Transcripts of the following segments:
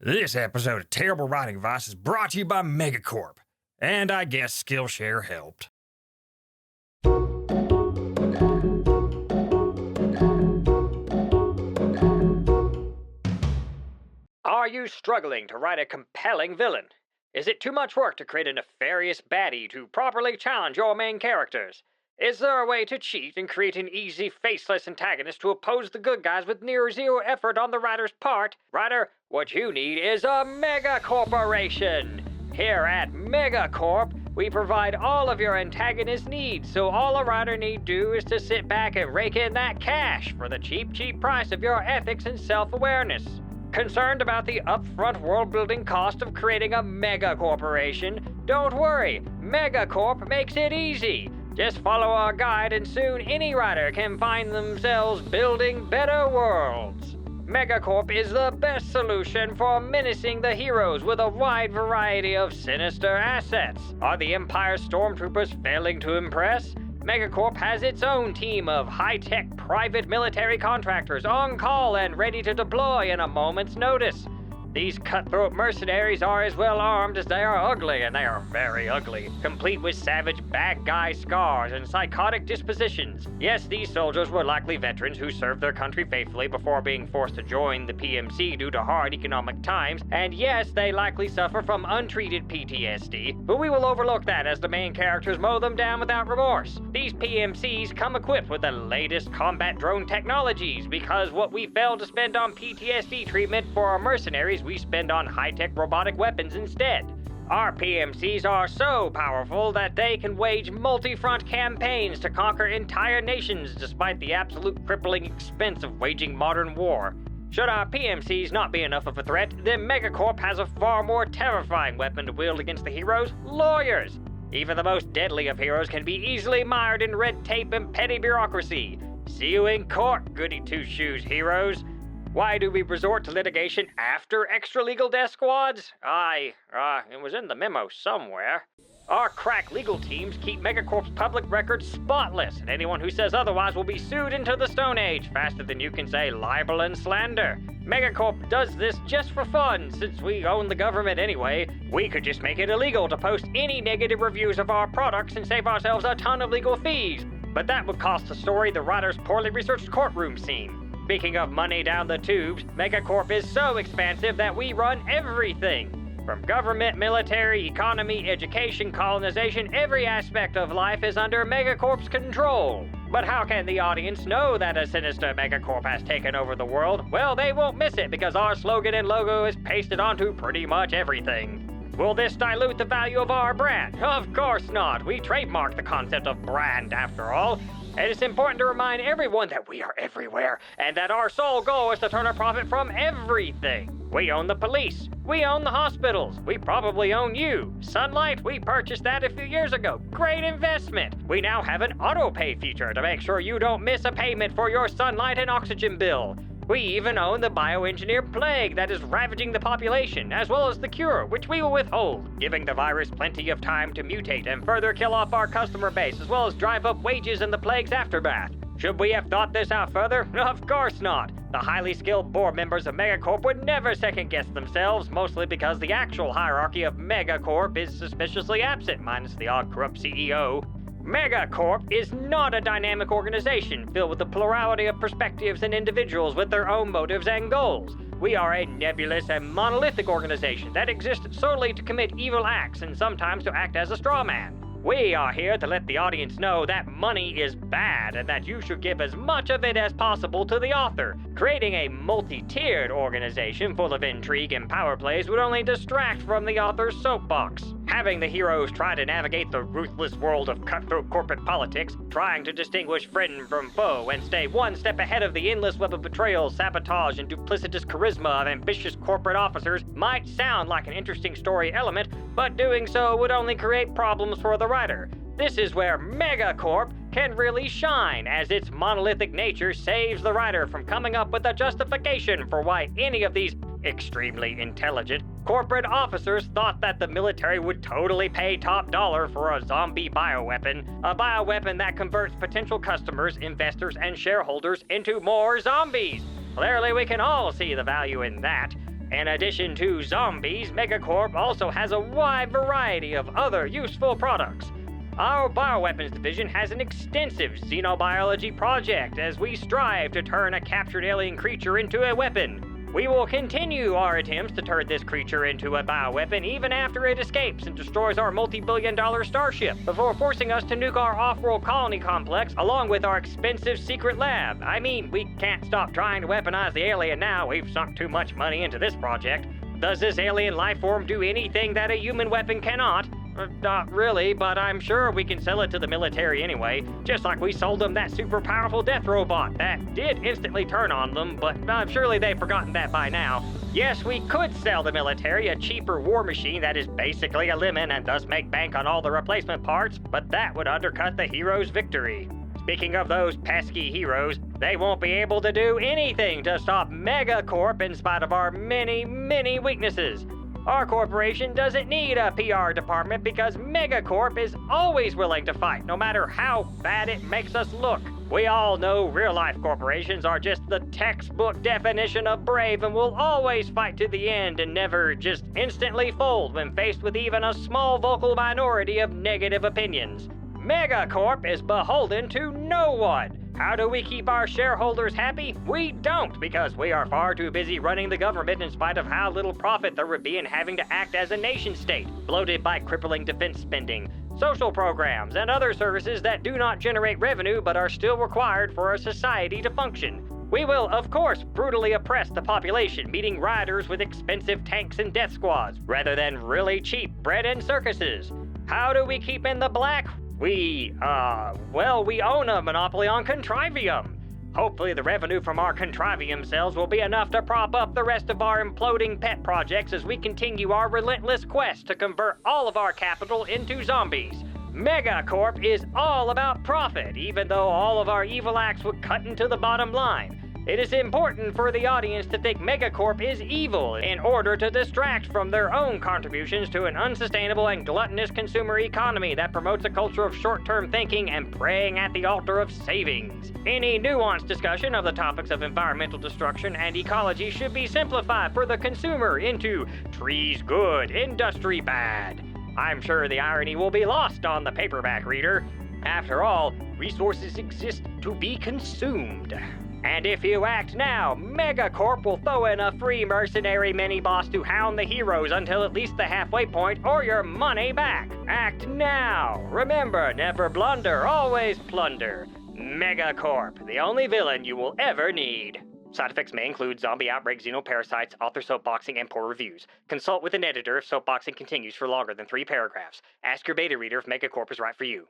This episode of Terrible Writing Advice is brought to you by Megacorp, and I guess Skillshare helped. Are you struggling to write a compelling villain? Is it too much work to create a nefarious baddie to properly challenge your main characters? Is there a way to cheat and create an easy, faceless antagonist to oppose the good guys with near zero effort on the writer's part? Writer, what you need is a Megacorporation! Here at Megacorp, we provide all of your antagonist needs, so all a writer need do is to sit back and rake in that cash for the cheap price of your ethics and self-awareness. Concerned about the upfront world-building cost of creating a Megacorporation? Don't worry, Megacorp makes it easy. Just follow our guide and soon any writer can find themselves building better worlds. Megacorp is the best solution for menacing the heroes with a wide variety of sinister assets. Are the Empire's stormtroopers failing to impress? Megacorp has its own team of high-tech private military contractors on call and ready to deploy in a moment's notice. These cutthroat mercenaries are as well armed as they are ugly, and they are very ugly, complete with savage bad guy scars and psychotic dispositions. Yes, these soldiers were likely veterans who served their country faithfully before being forced to join the PMC due to hard economic times, and yes, they likely suffer from untreated PTSD, but we will overlook that as the main characters mow them down without remorse. These PMCs come equipped with the latest combat drone technologies, because what we fail to spend on PTSD treatment for our mercenaries, we spend on high-tech robotic weapons instead. Our PMCs are so powerful that they can wage multi-front campaigns to conquer entire nations despite the absolute crippling expense of waging modern war. Should our PMCs not be enough of a threat, then Megacorp has a far more terrifying weapon to wield against the heroes: lawyers. Even the most deadly of heroes can be easily mired in red tape and petty bureaucracy. See you in court, goody two-shoes heroes. Why do we resort to litigation after extra-legal death squads? It was in the memo somewhere. Our crack legal teams keep Megacorp's public record spotless, and anyone who says otherwise will be sued into the Stone Age faster than you can say libel and slander. Megacorp does this just for fun, since we own the government anyway. We could just make it illegal to post any negative reviews of our products and save ourselves a ton of legal fees. But that would cost the story the writer's poorly researched courtroom scene. Speaking of money down the tubes, Megacorp is so expansive that we run everything. From government, military, economy, education, colonization, every aspect of life is under Megacorp's control. But how can the audience know that a sinister Megacorp has taken over the world? Well, they won't miss it because our slogan and logo is pasted onto pretty much everything. Will this dilute the value of our brand? Of course not. We trademarked the concept of brand after all. And it's important to remind everyone that we are everywhere, and that our sole goal is to turn a profit from everything. We own the police. We own the hospitals. We probably own you. Sunlight, we purchased that a few years ago. Great investment. We now have an auto-pay feature to make sure you don't miss a payment for your sunlight and oxygen bill. We even own the bioengineered plague that is ravaging the population, as well as the cure, which we will withhold, giving the virus plenty of time to mutate and further kill off our customer base, as well as drive up wages in the plague's aftermath. Should we have thought this out further? Of course not. The highly skilled board members of Megacorp would never second-guess themselves, mostly because the actual hierarchy of Megacorp is suspiciously absent, minus the odd corrupt CEO. Megacorp is not a dynamic organization filled with a plurality of perspectives and individuals with their own motives and goals. We are a nebulous and monolithic organization that exists solely to commit evil acts and sometimes to act as a straw man. We are here to let the audience know that money is bad and that you should give as much of it as possible to the author. Creating a multi-tiered organization full of intrigue and power plays would only distract from the author's soapbox. Having the heroes try to navigate the ruthless world of cutthroat corporate politics, trying to distinguish friend from foe and stay one step ahead of the endless web of betrayal, sabotage, and duplicitous charisma of ambitious corporate officers might sound like an interesting story element, but doing so would only create problems for the writer. This is where Megacorp can really shine, as its monolithic nature saves the writer from coming up with a justification for why any of these extremely intelligent corporate officers thought that the military would totally pay top dollar for a zombie bioweapon, a bioweapon that converts potential customers, investors, and shareholders into more zombies. Clearly, we can all see the value in that. In addition to zombies, Megacorp also has a wide variety of other useful products. Our bioweapons division has an extensive xenobiology project as we strive to turn a captured alien creature into a weapon. We will continue our attempts to turn this creature into a bioweapon even after it escapes and destroys our multi-billion-dollar starship before forcing us to nuke our off-world colony complex along with our expensive secret lab. I mean, we can't stop trying to weaponize the alien now. We've sunk too much money into this project. Does this alien life form do anything that a human weapon cannot? Not really, but I'm sure we can sell it to the military anyway, just like we sold them that super powerful death robot that did instantly turn on them, but surely they've forgotten that by now. Yes, we could sell the military a cheaper war machine that is basically a lemon and thus make bank on all the replacement parts, but that would undercut the hero's victory. Speaking of those pesky heroes, they won't be able to do anything to stop Megacorp in spite of our many, many weaknesses. Our corporation doesn't need a PR department because Megacorp is always willing to fight, no matter how bad it makes us look. We all know real-life corporations are just the textbook definition of brave and will always fight to the end and never just instantly fold when faced with even a small vocal minority of negative opinions. Megacorp is beholden to no one. How do we keep our shareholders happy? We don't, because we are far too busy running the government in spite of how little profit there would be in having to act as a nation-state, bloated by crippling defense spending, social programs, and other services that do not generate revenue but are still required for our society to function. We will, of course, brutally oppress the population, meeting riders with expensive tanks and death squads, rather than really cheap bread and circuses. How do we keep in the black? We own a monopoly on Contrivium. Hopefully the revenue from our Contrivium sales will be enough to prop up the rest of our imploding pet projects as we continue our relentless quest to convert all of our capital into zombies. Megacorp is all about profit, even though all of our evil acts would cut into the bottom line. It is important for the audience to think Megacorp is evil in order to distract from their own contributions to an unsustainable and gluttonous consumer economy that promotes a culture of short-term thinking and praying at the altar of savings. Any nuanced discussion of the topics of environmental destruction and ecology should be simplified for the consumer into trees good, industry bad. I'm sure the irony will be lost on the paperback reader. After all, resources exist to be consumed. And if you act now, Megacorp will throw in a free mercenary mini-boss to hound the heroes until at least the halfway point or your money back. Act now. Remember, never blunder, always plunder. Megacorp, the only villain you will ever need. Side effects may include zombie outbreak, xenoparasites, author soapboxing, and poor reviews. Consult with an editor if soapboxing continues for longer than 3 paragraphs. Ask your beta reader if Megacorp is right for you.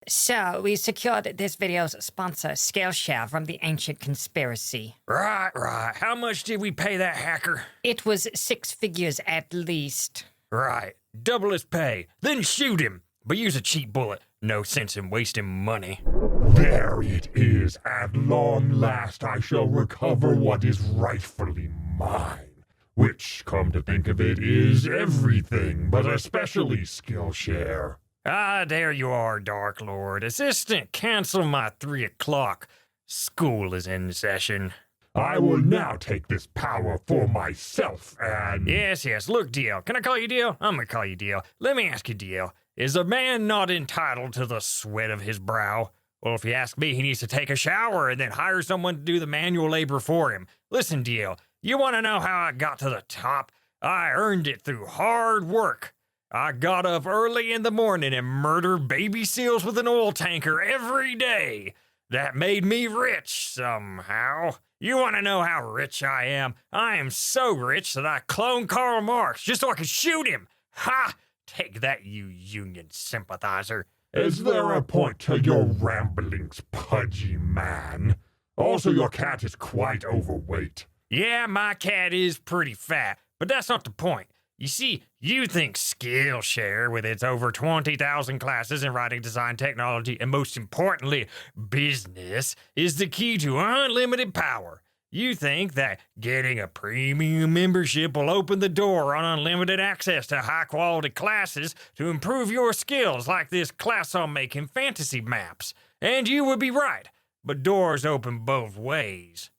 So, we secured this video's sponsor, Skillshare, from the Ancient Conspiracy. Right. How much did we pay that hacker? It was 6 figures at least. Right. Double his pay. Then shoot him. But use a cheap bullet. No sense in wasting money. There it is. At long last I shall recover what is rightfully mine. Which, come to think of it, is everything, but especially Skillshare. Ah, there you are, Dark Lord. Assistant, cancel my 3 o'clock. School is in session. I will now take this power for myself and... Yes. Look, DL. Can I call you DL? I'm gonna call you DL. Let me ask you, DL. Is a man not entitled to the sweat of his brow? Well, if you ask me, he needs to take a shower and then hire someone to do the manual labor for him. Listen, DL, you want to know how I got to the top? I earned it through hard work. I got up early in the morning and murdered baby seals with an oil tanker every day. That made me rich somehow. You want to know how rich I am? I am so rich that I cloned Karl Marx just so I could shoot him. Ha! Take that, you Union sympathizer. Is there a point to your ramblings, pudgy man? Also, your cat is quite overweight. Yeah, my cat is pretty fat, but that's not the point. You see, you think Skillshare, with its over 20,000 classes in writing, design, technology, and most importantly, business, is the key to unlimited power. You think that getting a premium membership will open the door on unlimited access to high-quality classes to improve your skills, like this class on making fantasy maps. And you would be right, but doors open both ways.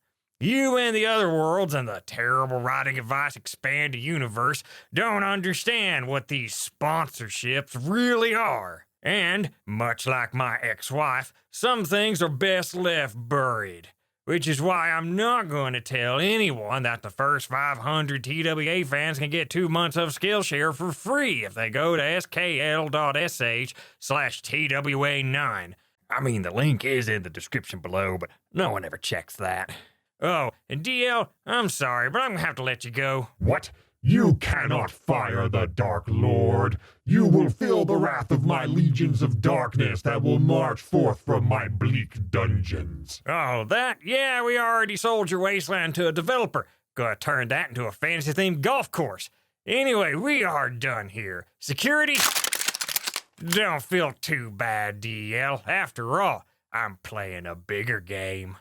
You and the other worlds and the terrible writing advice expanded universe don't understand what these sponsorships really are. And, much like my ex-wife, some things are best left buried. Which is why I'm not going to tell anyone that the first 500 TWA fans can get 2 months of Skillshare for free if they go to skl.sh/TWA9. I mean, the link is in the description below, but no one ever checks that. Oh, and DL, I'm sorry, but I'm gonna have to let you go. What? You cannot fire the Dark Lord. You will feel the wrath of my legions of darkness that will march forth from my bleak dungeons. Oh, that? Yeah, we already sold your wasteland to a developer. Gonna turn that into a fantasy-themed golf course. Anyway, we are done here. Security? Don't feel too bad, DL. After all, I'm playing a bigger game.